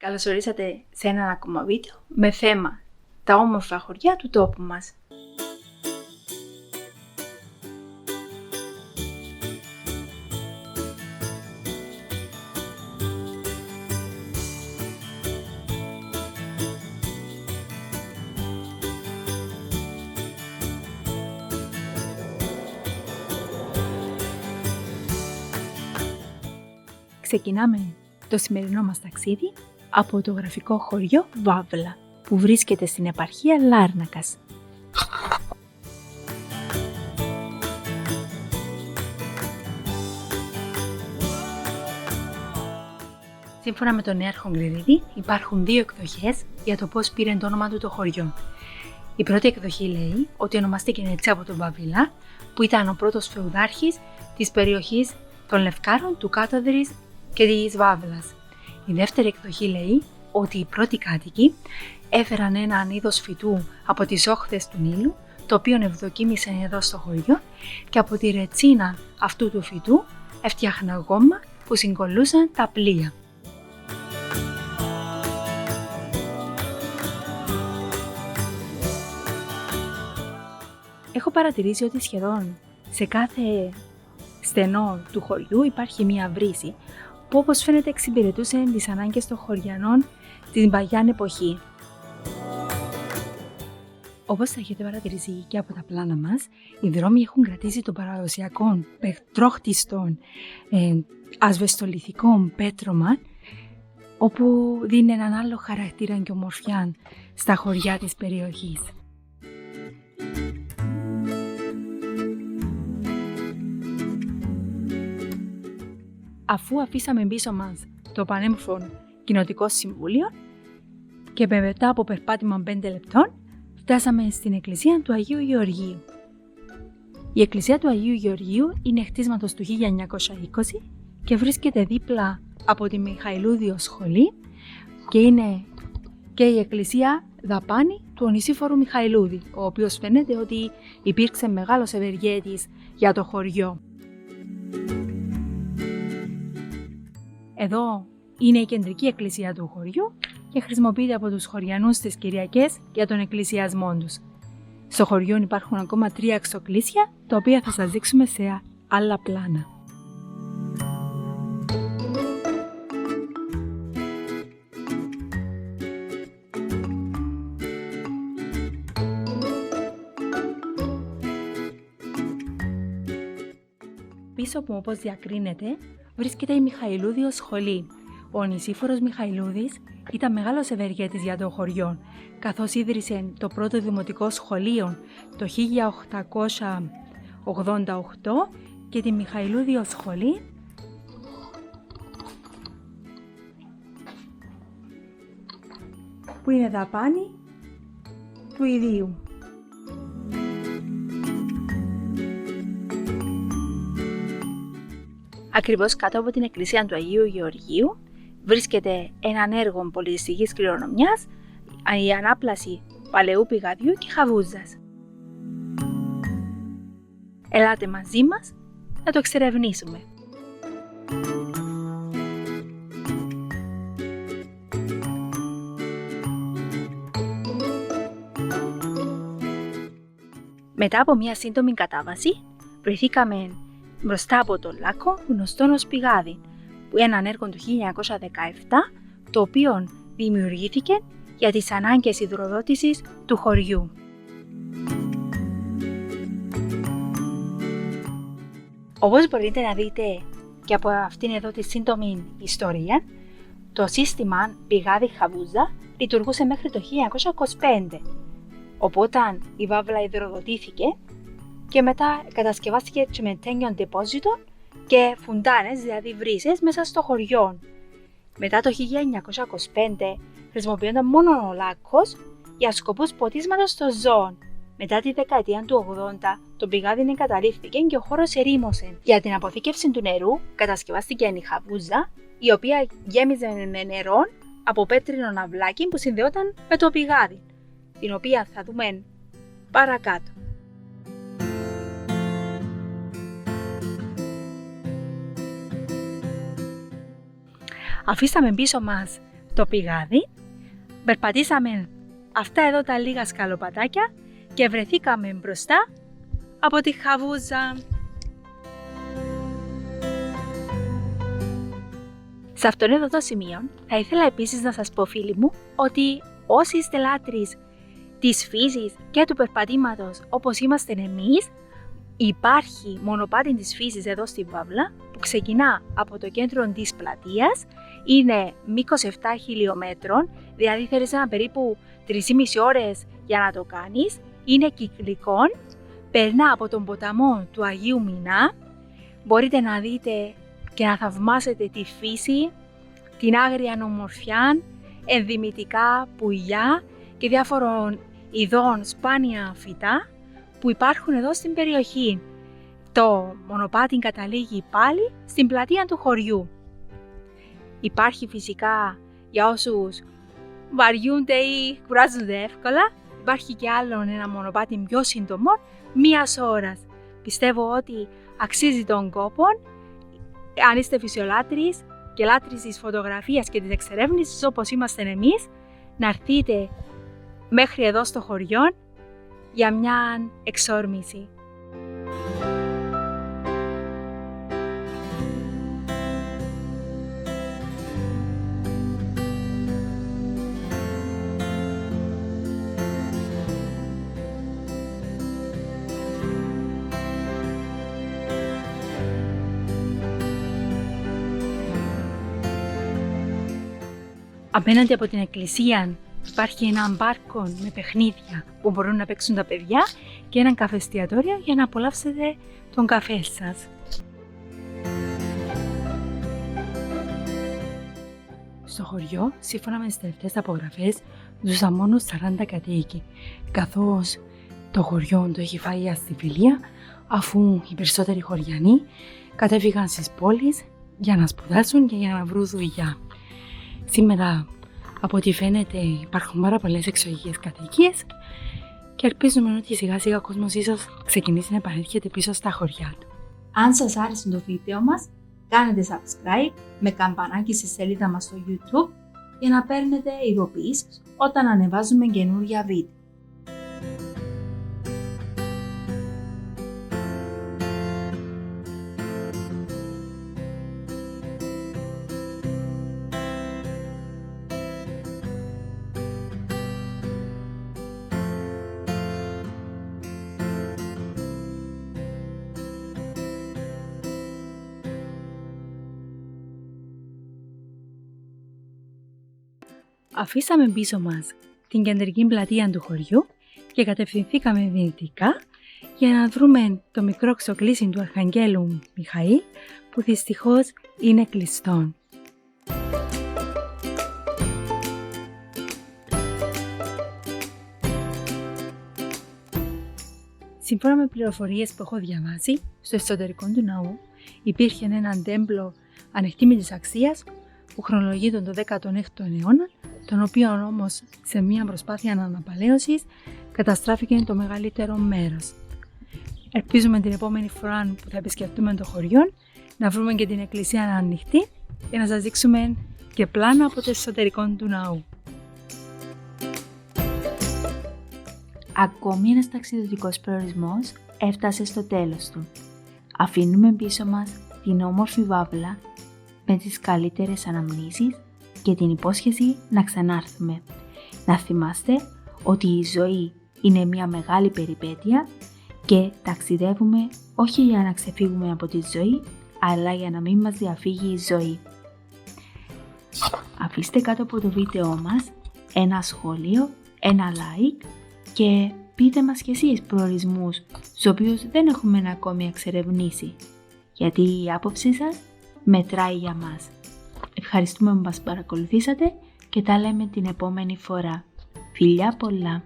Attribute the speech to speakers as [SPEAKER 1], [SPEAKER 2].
[SPEAKER 1] Καλώς ορίσατε σε ένα ακόμα βίντεο με θέμα τα όμορφα χωριά του τόπου μας. Ξεκινάμε το σημερινό μας ταξίδι από το γραφικό χωριό Βάβλα, που βρίσκεται στην επαρχία Λάρνακας. Σύμφωνα με τον Νέαρχο Γρηρίδη, υπάρχουν δύο εκδοχές για το πώς πήρε το όνομα του το χωριό. Η πρώτη εκδοχή λέει ότι ονομαστήκε έτσι από τον Βαβυλά, που ήταν ο πρώτος φεουδάρχης της περιοχής των Λευκάρων, του Κάταδρης και της Βάβλας. Η δεύτερη εκδοχή λέει ότι οι πρώτοι κάτοικοι έφεραν έναν είδος φυτού από τις όχθες του Νείλου, το οποίο ευδοκίμησαν εδώ στο χωριό, και από τη ρετσίνα αυτού του φυτού έφτιαχναν γόμμα που συγκολούσαν τα πλοία. Έχω παρατηρήσει ότι σχεδόν σε κάθε στενό του χωριού υπάρχει μία βρύση, που όπως φαίνεται εξυπηρετούσε τις ανάγκες των χωριανών την παλιά εποχή. Όπως θα έχετε παρατηρήσει και από τα πλάνα μας, οι δρόμοι έχουν κρατήσει των παραδοσιακών πετρόχτιστων ασβεστολιθικών πέτρωμα, όπου δίνει έναν άλλο χαρακτήρα και ομορφιά στα χωριά της περιοχής. Αφού αφήσαμε πίσω μας το πανέμορφο κοινοτικό συμβούλιο και μετά από περπάτημα 5 λεπτών φτάσαμε στην εκκλησία του Αγίου Γεωργίου. Η εκκλησία του Αγίου Γεωργίου είναι χτίσματος του 1920 και βρίσκεται δίπλα από τη Μιχαηλούδιο Σχολή και είναι και η εκκλησία δαπάνη του Ονησίφορου Μιχαηλούδη, ο οποίος φαίνεται ότι υπήρξε μεγάλος ευεργέτης για το χωριό. Εδώ είναι η κεντρική εκκλησία του χωριού και χρησιμοποιείται από τους χωριανούς στις Κυριακές για τον εκκλησιασμό τους. Στο χωριό υπάρχουν ακόμα 3 εξοκλήσια, τα οποία θα σας δείξουμε σε άλλα πλάνα. Πίσω που, όπως διακρίνεται, βρίσκεται η Μιχαηλούδιο Σχολή. Ο Ονησίφορος Μιχαηλούδης ήταν μεγάλος ευεργέτης για το χωριό, καθώς ίδρυσε το πρώτο δημοτικό σχολείο το 1888 και τη Μιχαηλούδιο Σχολή που είναι δαπάνη του ιδίου. Ακριβώς κάτω από την εκκλησία του Αγίου Γεωργίου βρίσκεται έναν έργο πολιτιστικής κληρονομιάς, η ανάπλαση παλαιού πηγαδιού και χαβούζας. Ελάτε μαζί μας να το εξερευνήσουμε. Μετά από μια σύντομη κατάβαση βρεθήκαμε μπροστά από το λάκκο γνωστό ως πηγάδι, που είναι έναν έργο του 1917, το οποίο δημιουργήθηκε για τις ανάγκες υδροδότησης του χωριού. Όπως μπορείτε να δείτε και από αυτήν εδώ τη σύντομη ιστορία, το σύστημα πηγάδι-χαβούζα λειτουργούσε μέχρι το 1925, οπότε η Βάβλα υδροδοτήθηκε και μετά κατασκευάστηκε τσιμεντένιο ντεπόζιτο και φουντάνες, δηλαδή βρύσες, μέσα στο χωριό. Μετά το 1925 χρησιμοποιούνταν μόνο ο λάκκος για σκοπούς ποτίσματος των ζώων. Μετά τη δεκαετία του 80 το πηγάδι εγκαταλείφθηκε και ο χώρος ερήμωσε. Για την αποθήκευση του νερού κατασκευάστηκε η χαβούζα, η οποία γέμιζε με νερό από πέτρινο ναυλάκι που συνδεόταν με το πηγάδι, την οποία θα δούμε παρακάτω. Αφήσαμε πίσω μας το πηγάδι, περπατήσαμε αυτά εδώ τα λίγα σκαλοπατάκια και βρεθήκαμε μπροστά από τη Χαβούζα. Σε αυτόν εδώ το σημείο θα ήθελα επίσης να σας πω, φίλοι μου, ότι όσοι είστε λάτρεις της φύσης και του περπατήματος όπως είμαστε εμείς, υπάρχει μονοπάτι της φύσης εδώ στη Βάβλα που ξεκινά από το κέντρο της πλατείας, είναι μήκος 7 χιλιόμετρων, δηλαδή θέλεις ένα περίπου 3,5 ώρες για να το κάνεις, είναι κυκλικό, περνά από τον ποταμό του Αγίου Μινά, μπορείτε να δείτε και να θαυμάσετε τη φύση, την άγρια ομορφιά, ενδυμητικά πουλιά και διάφορων ειδών σπάνια φυτά που υπάρχουν εδώ στην περιοχή. Το μονοπάτι καταλήγει πάλι στην πλατεία του χωριού. Υπάρχει φυσικά για όσους βαριούνται ή κουράζονται εύκολα, υπάρχει και άλλο ένα μονοπάτι πιο σύντομο, 1 ώρας. Πιστεύω ότι αξίζει τον κόπο, αν είστε φυσιολάτρης και λάτρης της φωτογραφίας και της εξερεύνησης όπως είμαστε εμείς, να έρθετε μέχρι εδώ στο χωριό για μια εξόρμηση. Απέναντι από την εκκλησία υπάρχει ένα πάρκο με παιχνίδια που μπορούν να παίξουν τα παιδιά και ένα καφεστιατόριο για να απολαύσετε τον καφέ σας. Στο χωριό, σύμφωνα με τις τελευταίες απογραφές, ζούσαν μόνο 40 κατοίκοι, καθώς το χωριό το έχει φάει αστιφιλία, αφού οι περισσότεροι χωριανοί κατέφυγαν στις πόλεις για να σπουδάσουν και για να βρουν δουλειά. Σήμερα, από ό,τι φαίνεται, υπάρχουν πάρα πολλές εξωγικές κατοικίες και ελπίζουμε ότι σιγά σιγά ο κόσμος ίσως ξεκινήσει να επανέρχεται πίσω στα χωριά του. Αν σας άρεσε το βίντεο μας, κάνετε subscribe με καμπανάκι στη σελίδα μας στο YouTube για να παίρνετε ειδοποιήσεις όταν ανεβάζουμε καινούργια βίντεο. Αφήσαμε πίσω μας την κεντρική πλατεία του χωριού και κατευθυνθήκαμε δυτικά για να βρούμε το μικρό ξοκλήσι του Αρχαγγέλου Μιχαήλ που δυστυχώς είναι κλειστό. Σύμφωνα με πληροφορίες που έχω διαβάσει, στο εσωτερικό του ναού υπήρχε έναν τέμπλο ανεκτήμητης αξίας που χρονολογεί τον 16ο αιώνα, τον οποίο όμως σε μια προσπάθεια αναπαλαίωσης καταστράφηκε το μεγαλύτερο μέρος. Ελπίζουμε την επόμενη φορά που θα επισκεφτούμε το χωριό να βρούμε και την εκκλησία ανοιχτή και να σας δείξουμε και πλάνα από το εσωτερικό του ναού.
[SPEAKER 2] Ακόμη ένας ταξιδιωτικός προορισμός έφτασε στο τέλος του. Αφήνουμε πίσω μας την όμορφη Βάβλα με τις καλύτερες αναμνήσεις και την υπόσχεση να ξανάρθουμε. Να θυμάστε ότι η ζωή είναι μια μεγάλη περιπέτεια και ταξιδεύουμε όχι για να ξεφύγουμε από τη ζωή, αλλά για να μην μας διαφύγει η ζωή. Αφήστε κάτω από το βίντεο μας ένα σχόλιο, ένα like και πείτε μας κι εσείς προορισμούς στους οποίους δεν έχουμε ακόμη εξερευνήσει, γιατί η άποψή σας μετράει για μας. Ευχαριστούμε που μας παρακολουθήσατε και τα λέμε την επόμενη φορά. Φιλιά πολλά!